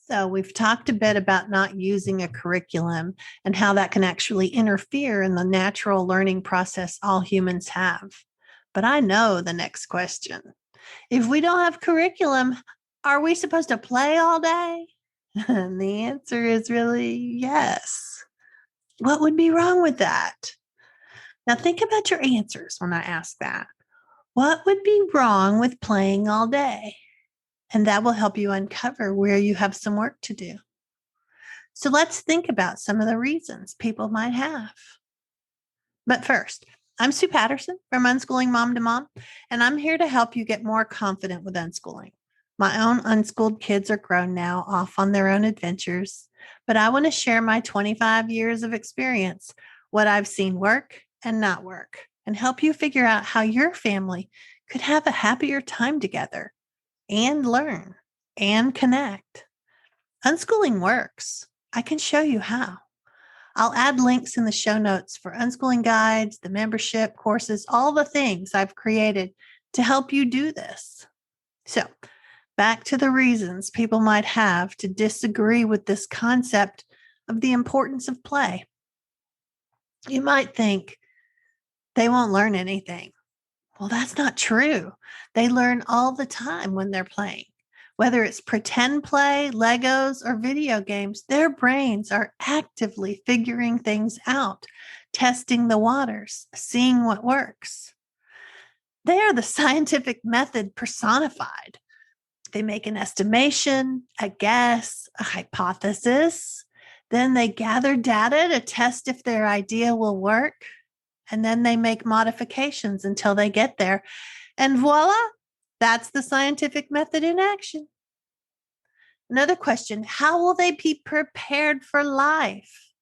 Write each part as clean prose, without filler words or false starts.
So, we've talked a bit about not using a curriculum and how that can actually interfere in the natural learning process all humans have. But I know the next question. If we don't have curriculum, are we supposed to play all day? And the answer is really yes. What would be wrong with that? Now, think about your answers when I ask that. What would be wrong with playing all day? And that will help you uncover where you have some work to do. So let's think about some of the reasons people might have. But first, I'm Sue Patterson from Unschooling Mom to Mom, and I'm here to help you get more confident with unschooling. My own unschooled kids are grown now, off on their own adventures, but I want to share my 25 years of experience, what I've seen work and not work, and help you figure out how your family could have a happier time together and learn and connect. Unschooling works. I can show you how. I'll add links in the show notes for unschooling guides, the membership courses, all the things I've created to help you do this. So, back to the reasons people might have to disagree with this concept of the importance of play. You might think they won't learn anything. Well, that's not true. They learn all the time when they're playing. Whether it's pretend play, Legos, or video games, their brains are actively figuring things out, testing the waters, seeing what works. They are the scientific method personified. They make an estimation, a guess, a hypothesis. Then they gather data to test if their idea will work. And then they make modifications until they get there. And voila, that's the scientific method in action. Another question, how will they be prepared for life?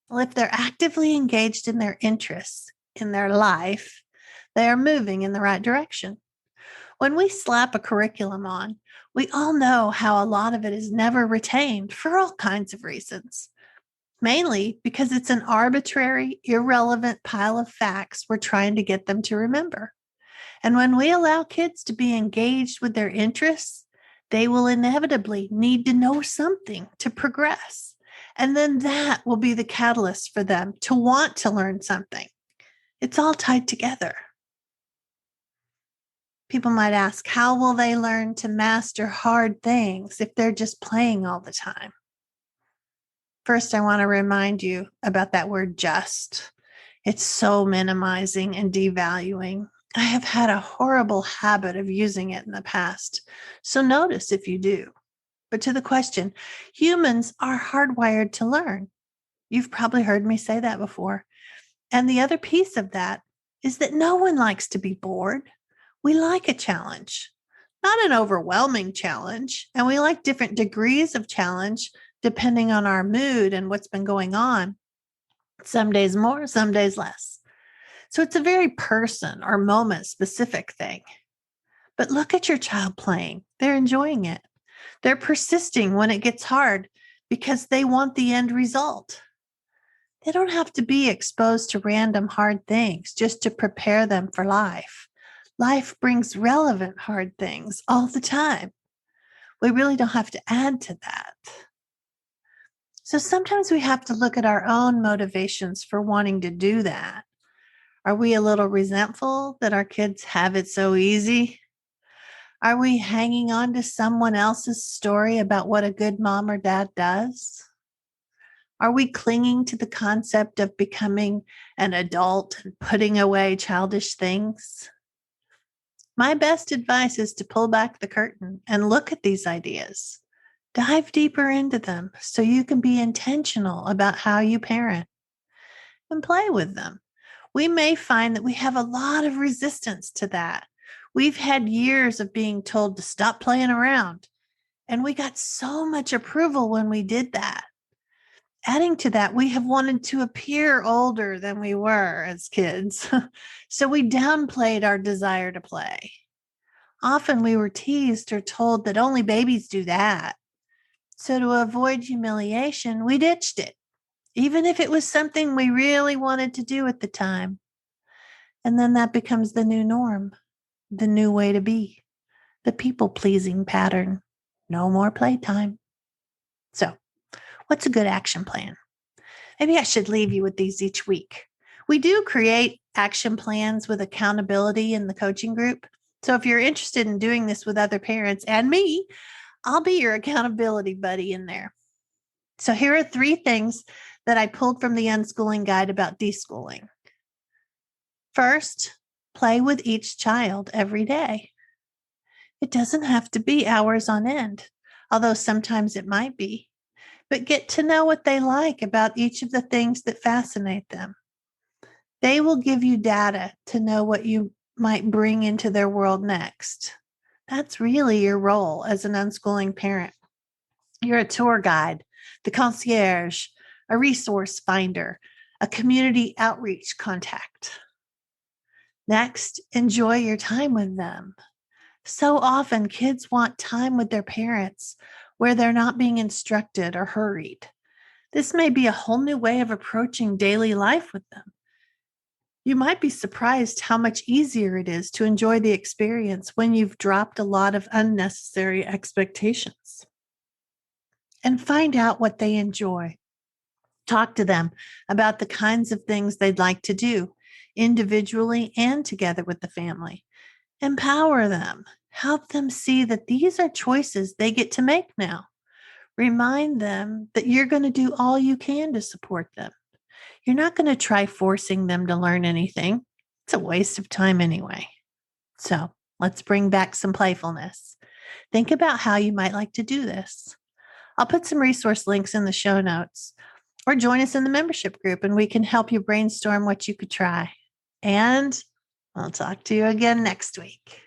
Well, if they're actively engaged in their interests, in their life, they are moving in the right direction. When we slap a curriculum on, we all know how a lot of it is never retained for all kinds of reasons. Mainly because it's an arbitrary, irrelevant pile of facts we're trying to get them to remember. And when we allow kids to be engaged with their interests, they will inevitably need to know something to progress. And then that will be the catalyst for them to want to learn something. It's all tied together. People might ask, how will they learn to master hard things if they're just playing all the time? First, I want to remind you about that word just. It's so minimizing and devaluing. I have had a horrible habit of using it in the past. So notice if you do. But to the question, humans are hardwired to learn. You've probably heard me say that before. And the other piece of that is that no one likes to be bored. We like a challenge, not an overwhelming challenge. And we like different degrees of challenge depending on our mood and what's been going on. Some days more, some days less. So it's a very person or moment specific thing. But look at your child playing. They're enjoying it. They're persisting when it gets hard because they want the end result. They don't have to be exposed to random hard things just to prepare them for life. Life brings relevant hard things all the time. We really don't have to add to that. So sometimes we have to look at our own motivations for wanting to do that. Are we a little resentful that our kids have it so easy? Are we hanging on to someone else's story about what a good mom or dad does? Are we clinging to the concept of becoming an adult and putting away childish things? My best advice is to pull back the curtain and look at these ideas. Dive deeper into them so you can be intentional about how you parent and play with them. We may find that we have a lot of resistance to that. We've had years of being told to stop playing around, and we got so much approval when we did that. Adding to that, we have wanted to appear older than we were as kids, so we downplayed our desire to play. Often we were teased or told that only babies do that. So to avoid humiliation, we ditched it, even if it was something we really wanted to do at the time. And then that becomes the new norm, the new way to be, the people-pleasing pattern. No more playtime. So, what's a good action plan? Maybe I should leave you with these each week. We do create action plans with accountability in the coaching group. So if you're interested in doing this with other parents and me, I'll be your accountability buddy in there. So here are 3 things that I pulled from the unschooling guide about deschooling. First, play with each child every day. It doesn't have to be hours on end, although sometimes it might be. But get to know what they like about each of the things that fascinate them. They will give you data to know what you might bring into their world next. That's really your role as an unschooling parent. You're a tour guide, the concierge, a resource finder, a community outreach contact. Next, enjoy your time with them. So often, kids want time with their parents where they're not being instructed or hurried. This may be a whole new way of approaching daily life with them. You might be surprised how much easier it is to enjoy the experience when you've dropped a lot of unnecessary expectations. And find out what they enjoy. Talk to them about the kinds of things they'd like to do, individually and together with the family. Empower them. Help them see that these are choices they get to make now. Remind them that you're going to do all you can to support them. You're not going to try forcing them to learn anything. It's a waste of time anyway. So let's bring back some playfulness. Think about how you might like to do this. I'll put some resource links in the show notes, or join us in the membership group and we can help you brainstorm what you could try. And I'll talk to you again next week.